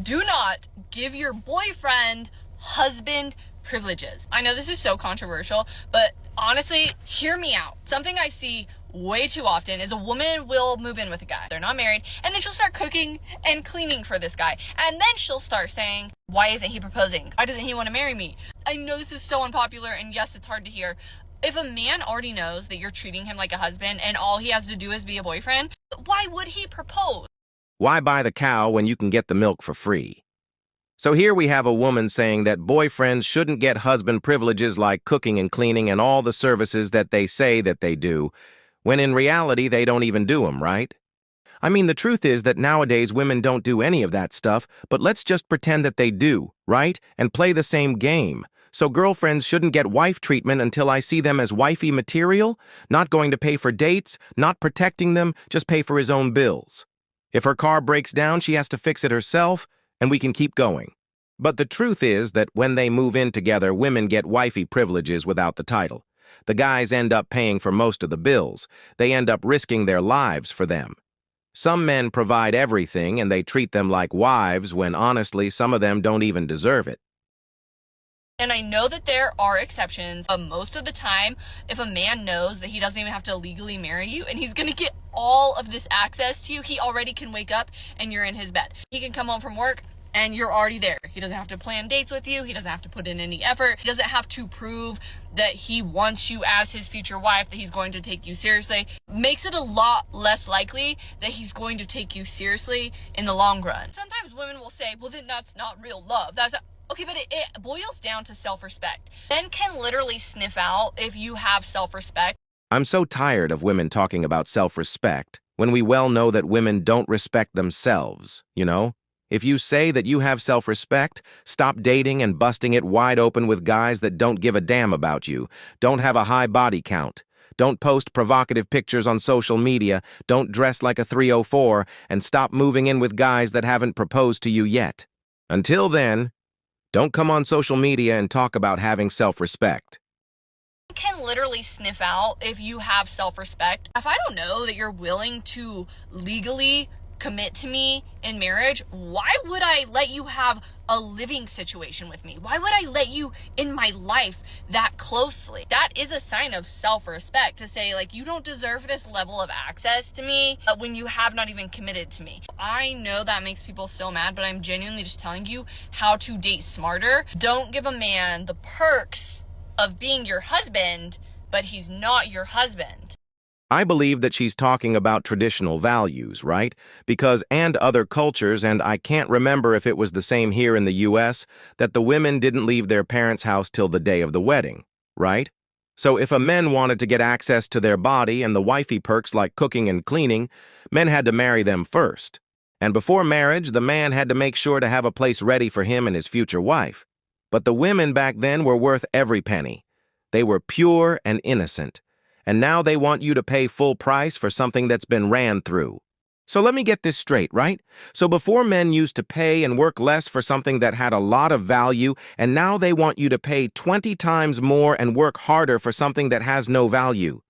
Do not give your boyfriend husband privileges. I know this is so controversial, but honestly, hear me out. Something I see way too often is a woman will move in with a guy. They're not married, and then she'll start cooking and cleaning for this guy. And then she'll start saying, why isn't he proposing? Why doesn't he want to marry me? I know this is so unpopular, and yes, it's hard to hear. If a man already knows that you're treating him like a husband and all he has to do is be a boyfriend, why would he propose? Why buy the cow when you can get the milk for free? So here we have a woman saying that boyfriends shouldn't get husband privileges like cooking and cleaning and all the services that they say that they do, when in reality they don't even do them, right? I mean, the truth is that nowadays women don't do any of that stuff, but let's just pretend that they do, right? And play the same game. So girlfriends shouldn't get wife treatment until I see them as wifey material, not going to pay for dates, not protecting them, just pay for his own bills. If her car breaks down, she has to fix it herself, and we can keep going. But the truth is that when they move in together, women get wifey privileges without the title. The guys end up paying for most of the bills. They end up risking their lives for them. Some men provide everything, and they treat them like wives when, honestly, some of them don't even deserve it. And I know that there are exceptions, but most of the time, if a man knows that he doesn't even have to legally marry you and he's gonna get all of this access to you, he already can wake up and you're in his bed. He can come home from work and you're already there. He doesn't have to plan dates with you. He doesn't have to put in any effort. He doesn't have to prove that he wants you as his future wife, that he's going to take you seriously. Makes it a lot less likely that he's going to take you seriously in the long run. Sometimes women will say, well, then that's not real love. Okay, but it boils down to self-respect. Men can literally sniff out if you have self-respect. I'm so tired of women talking about self-respect when we well know that women don't respect themselves, you know? If you say that you have self-respect, stop dating and busting it wide open with guys that don't give a damn about you, don't have a high body count, don't post provocative pictures on social media, don't dress like a 304, and stop moving in with guys that haven't proposed to you yet. Until then, don't come on social media and talk about having self-respect. You can literally sniff out if you have self-respect. If I don't know that you're willing to legally commit to me in marriage, why would I let you have a living situation with me? Why would I let you in my life that closely? That is a sign of self-respect to say, like, you don't deserve this level of access to me when you have not even committed to me. I know that makes people so mad, but I'm genuinely just telling you how to date smarter. Don't give a man the perks of being your husband, but he's not your husband. I believe that she's talking about traditional values, right? Because, and other cultures, and I can't remember if it was the same here in the US, that the women didn't leave their parents' house till the day of the wedding, right? So if a men wanted to get access to their body and the wifey perks like cooking and cleaning, men had to marry them first. And before marriage, the man had to make sure to have a place ready for him and his future wife. But the women back then were worth every penny. They were pure and innocent. And now they want you to pay full price for something that's been ran through. So let me get this straight, right? So before men used to pay and work less for something that had a lot of value, and now they want you to pay 20 times more and work harder for something that has no value.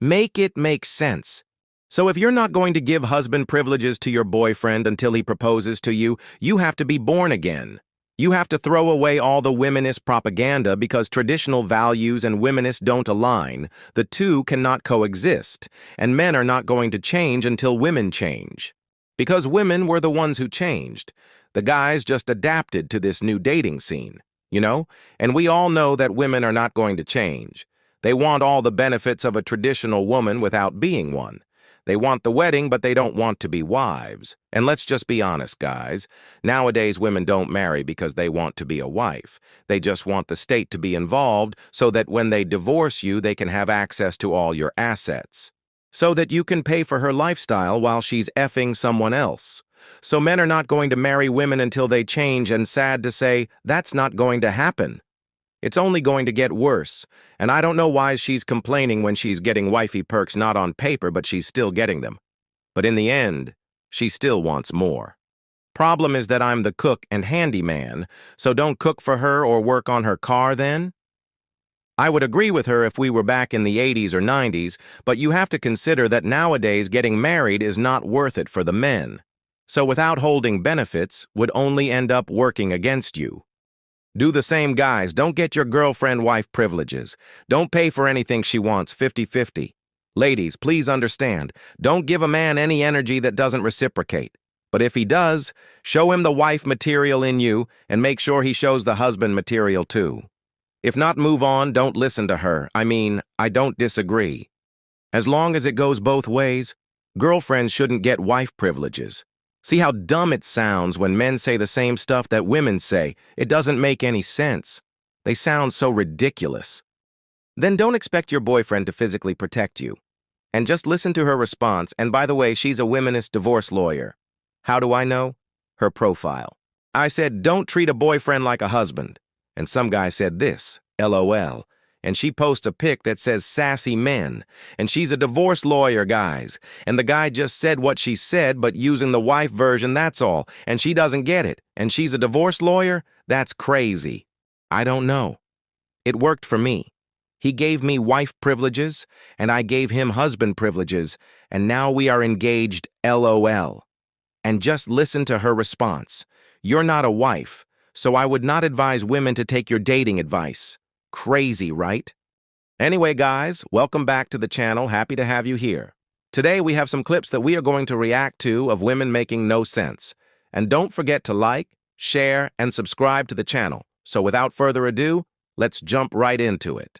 Make it make sense. So if you're not going to give husband privileges to your boyfriend until he proposes to you, you have to be born again. You have to throw away all the womanist propaganda because traditional values and womanist don't align. The two cannot coexist, and men are not going to change until women change. Because women were the ones who changed. The guys just adapted to this new dating scene, you know? And we all know that women are not going to change. They want all the benefits of a traditional woman without being one. They want the wedding, but they don't want to be wives. And let's just be honest, guys. Nowadays, women don't marry because they want to be a wife. They just want the state to be involved so that when they divorce you, they can have access to all your assets. So that you can pay for her lifestyle while she's effing someone else. So men are not going to marry women until they change, and sad to say, that's not going to happen. It's only going to get worse, and I don't know why she's complaining when she's getting wifey perks not on paper, but she's still getting them. But in the end, she still wants more. Problem is that I'm the cook and handyman, so don't cook for her or work on her car then? I would agree with her if we were back in the 80s or 90s, but you have to consider that nowadays getting married is not worth it for the men. So without holding benefits would only end up working against you. Do the same, guys. Don't get your girlfriend wife privileges. Don't pay for anything she wants 50-50. Ladies, please understand, don't give a man any energy that doesn't reciprocate. But if he does, show him the wife material in you and make sure he shows the husband material too. If not, move on, don't listen to her. I don't disagree. As long as it goes both ways, girlfriends shouldn't get wife privileges. See how dumb it sounds when men say the same stuff that women say. It doesn't make any sense. They sound so ridiculous. Then don't expect your boyfriend to physically protect you. And just listen to her response. And by the way, she's a womanist divorce lawyer. How do I know? Her profile. I said, don't treat a boyfriend like a husband. And some guy said this, LOL. And she posts a pic that says sassy men. And she's a divorce lawyer, guys. And the guy just said what she said, but using the wife version, that's all. And she doesn't get it. And she's a divorce lawyer? That's crazy. I don't know. It worked for me. He gave me wife privileges, and I gave him husband privileges, and now we are engaged, LOL. And just listen to her response. You're not a wife, so I would not advise women to take your dating advice. Crazy, right? Anyway, guys, welcome back to the channel. Happy to have you here. Today, we have some clips that we are going to react to of women making no sense. And don't forget to like, share, and subscribe to the channel. So without further ado, let's jump right into it.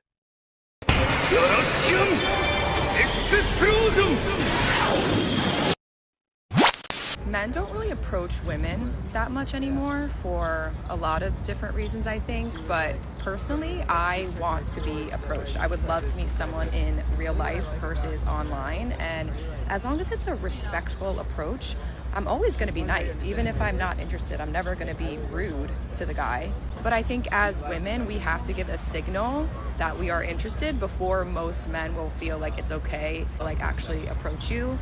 Men don't really approach women that much anymore for a lot of different reasons, I think. But personally, I want to be approached. I would love to meet someone in real life versus online. And as long as it's a respectful approach, I'm always going to be nice. Even if I'm not interested, I'm never going to be rude to the guy. But I think as women, we have to give a signal that we are interested before most men will feel like it's okay to actually approach you.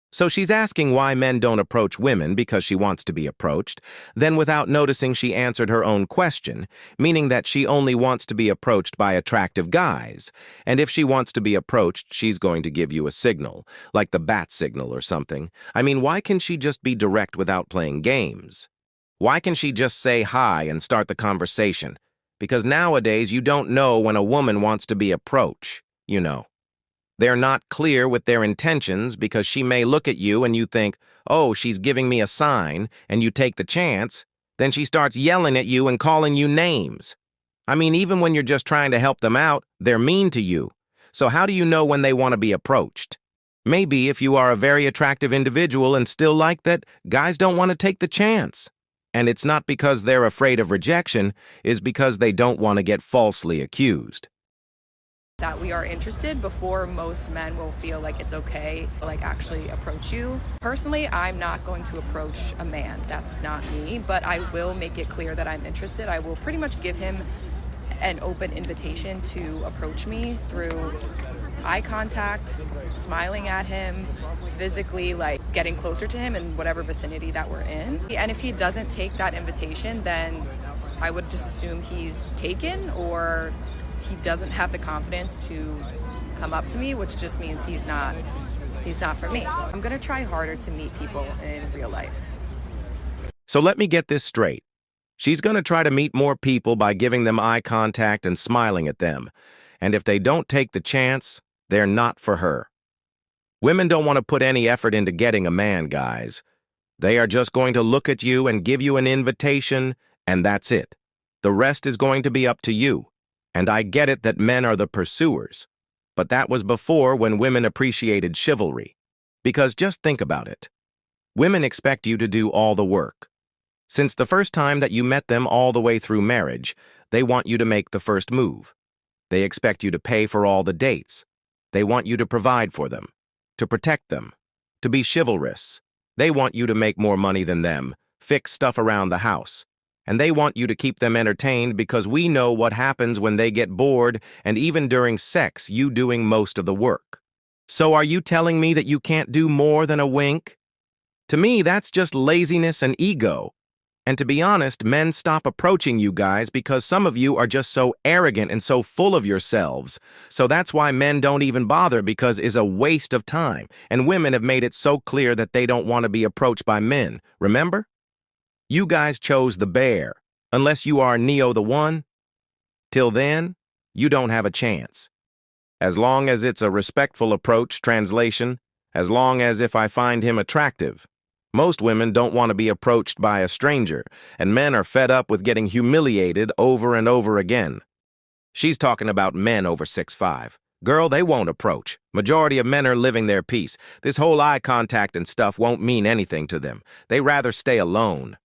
So she's asking why men don't approach women because she wants to be approached. Then without noticing, she answered her own question, meaning that she only wants to be approached by attractive guys. And if she wants to be approached, she's going to give you a signal, like the bat signal or something. Why can she just be direct without playing games? Why can she just say hi and start the conversation? Because nowadays you don't know when a woman wants to be approached, you know. They're not clear with their intentions because she may look at you and you think, oh, she's giving me a sign, and you take the chance. Then she starts yelling at you and calling you names. Even when you're just trying to help them out, they're mean to you. So how do you know when they want to be approached? Maybe if you are a very attractive individual and still like that, guys don't want to take the chance. And it's not because they're afraid of rejection, it's because they don't want to get falsely accused. That we are interested before most men will feel like it's okay to actually approach you. Personally, I'm not going to approach a man. That's not me, but I will make it clear that I'm interested. I will pretty much give him an open invitation to approach me through eye contact, smiling at him, physically getting closer to him in whatever vicinity that we're in. And if he doesn't take that invitation, then I would just assume he's taken or he doesn't have the confidence to come up to me, which just means he's not for me. I'm gonna try harder to meet people in real life. So let me get this straight. She's gonna try to meet more people by giving them eye contact and smiling at them. And if they don't take the chance, they're not for her. Women don't want to put any effort into getting a man, guys. They are just going to look at you and give you an invitation, and that's it. The rest is going to be up to you. And I get it that men are the pursuers, but that was before when women appreciated chivalry. Because just think about it. Women expect you to do all the work. Since the first time that you met them all the way through marriage, they want you to make the first move. They expect you to pay for all the dates. They want you to provide for them, to protect them, to be chivalrous. They want you to make more money than them, fix stuff around the house. And they want you to keep them entertained because we know what happens when they get bored, and even during sex, you doing most of the work. So are you telling me that you can't do more than a wink? To me, that's just laziness and ego. And to be honest, men stop approaching you guys because some of you are just so arrogant and so full of yourselves. So that's why men don't even bother, because it's a waste of time. And women have made it so clear that they don't want to be approached by men. Remember? You guys chose the bear. Unless you are Neo the One. Till then, you don't have a chance. As long as it's a respectful approach, translation, as long as if I find him attractive. Most women don't want to be approached by a stranger, and men are fed up with getting humiliated over and over again. She's talking about men over 6'5". Girl, they won't approach. Majority of men are living their peace. This whole eye contact and stuff won't mean anything to them. They rather stay alone.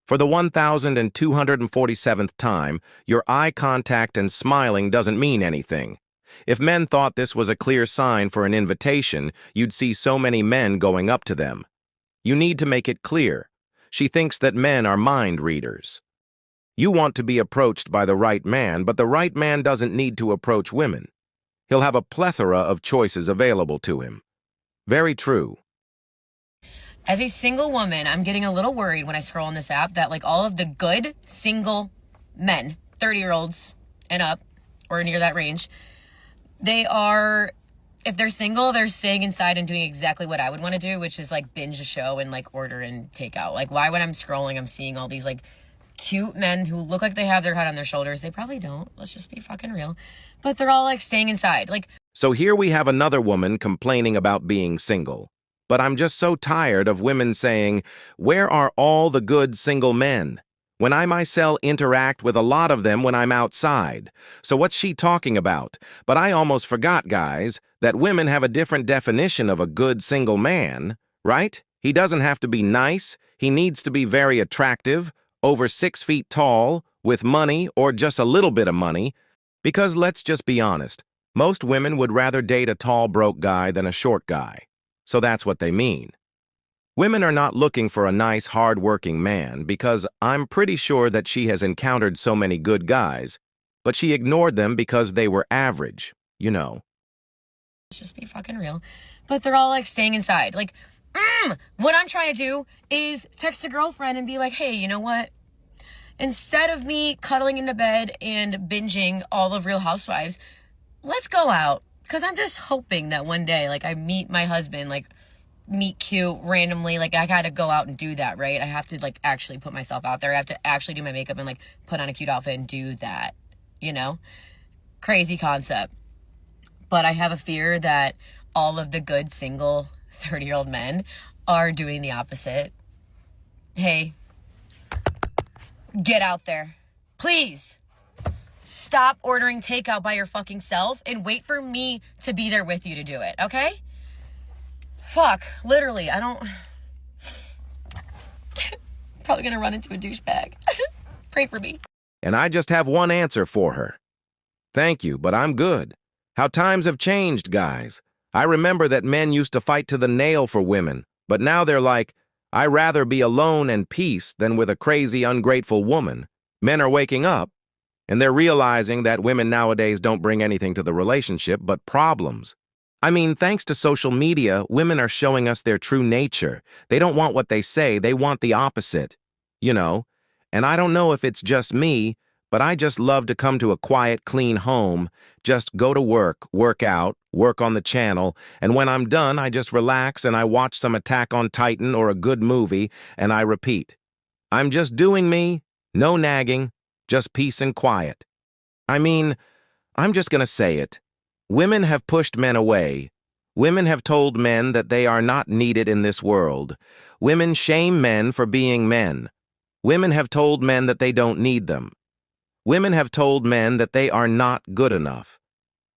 For the 1,247th time, your eye contact and smiling doesn't mean anything. If men thought this was a clear sign for an invitation, you'd see so many men going up to them. You need to make it clear. She thinks that men are mind readers. You want to be approached by the right man, but the right man doesn't need to approach women. He'll have a plethora of choices available to him. Very true. As a single woman, I'm getting a little worried when I scroll on this app that like all of the good single men, 30-year-olds and up, or near that range, they are, if they're single, they're staying inside and doing exactly what I would want to do, which is like binge a show and like order and take out. Like, why when I'm scrolling, I'm seeing all these like cute men who look like they have their head on their shoulders. They probably don't. Let's just be fucking real. But they're all like staying inside. Like, So here we have another woman complaining about being single. But I'm just so tired of women saying, where are all the good single men? When I myself interact with a lot of them when I'm outside. So what's she talking about? But I almost forgot, guys, that women have a different definition of a good single man, right? He doesn't have to be nice. He needs to be very attractive, over 6 feet tall, with money or just a little bit of money. Because let's just be honest, most women would rather date a tall, broke guy than a short guy. So that's what they mean. Women are not looking for a nice, hard-working man because I'm pretty sure that she has encountered so many good guys, but she ignored them because they were average, you know. let's just be fucking real. But they're all like staying inside. Like, what I'm trying to do is text a girlfriend and be like, hey, you know what? Instead of me cuddling into bed and binging all of Real Housewives, let's go out. Because I'm just hoping that one day, like, I meet my husband, like, meet cute randomly. Like, I gotta go out and do that, right? I have to, like, actually put myself out there. I have to actually do my makeup and, like, put on a cute outfit and do that, you know? Crazy concept. But I have a fear that all of the good single 30-year-old men are doing the opposite. Hey, get out there. Please. Stop ordering takeout by your fucking self and wait for me to be there with you to do it, okay? Fuck, literally, I don't... Probably gonna run into a douchebag. Pray for me. And I just have one answer for her. Thank you, but I'm good. How times have changed, guys. I remember that men used to fight to the nail for women, but now they're like, I'd rather be alone and peace than with a crazy, ungrateful woman. Men are waking up, and they're realizing that women nowadays don't bring anything to the relationship but problems. I mean, thanks to social media, women are showing us their true nature. They don't want what they say, they want the opposite. You know, and I don't know if it's just me, but I just love to come to a quiet, clean home, just go to work, work out, work on the channel, and when I'm done, I just relax and I watch some Attack on Titan or a good movie, and I repeat. I'm just doing me, no nagging, just peace and quiet. I mean, I'm just gonna say it. Women have pushed men away. Women have told men that they are not needed in this world. Women shame men for being men. Women have told men that they don't need them. Women have told men that they are not good enough.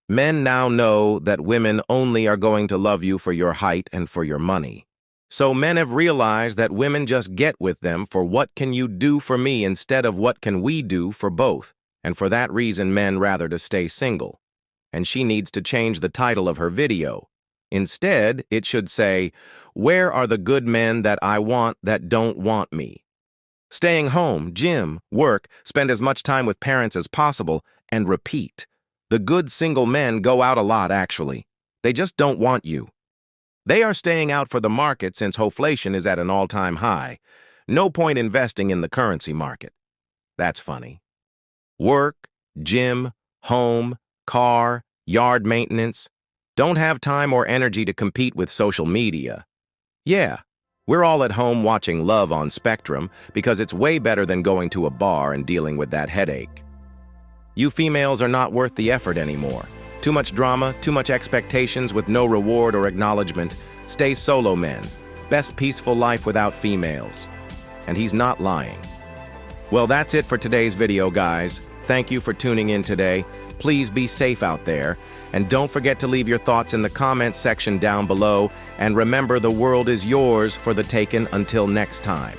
Men now know that women only are going to love you for your height and for your money. So men have realized that women just get with them for what can you do for me instead of what can we do for both, and for that reason men rather to stay single. And she needs to change the title of her video. Instead, it should say, where are the good men that I want that don't want me? Staying home, gym, work, spend as much time with parents as possible, and repeat. The good single men go out a lot, actually. They just don't want you. They are staying out for the market since hoflation is at an all-time high. No point investing in the currency market. That's funny. Work, gym, home, car, yard maintenance. Don't have time or energy to compete with social media. Yeah, we're all at home watching Love on Spectrum because it's way better than going to a bar and dealing with that headache. You females are not worth the effort anymore. Too much drama, too much expectations with no reward or acknowledgement. Stay solo, men. Best peaceful life without females. And he's not lying. Well, that's it for today's video, guys. Thank you for tuning in today. Please be safe out there. And don't forget to leave your thoughts in the comments section down below. And remember, the world is yours for the taking. Until next time.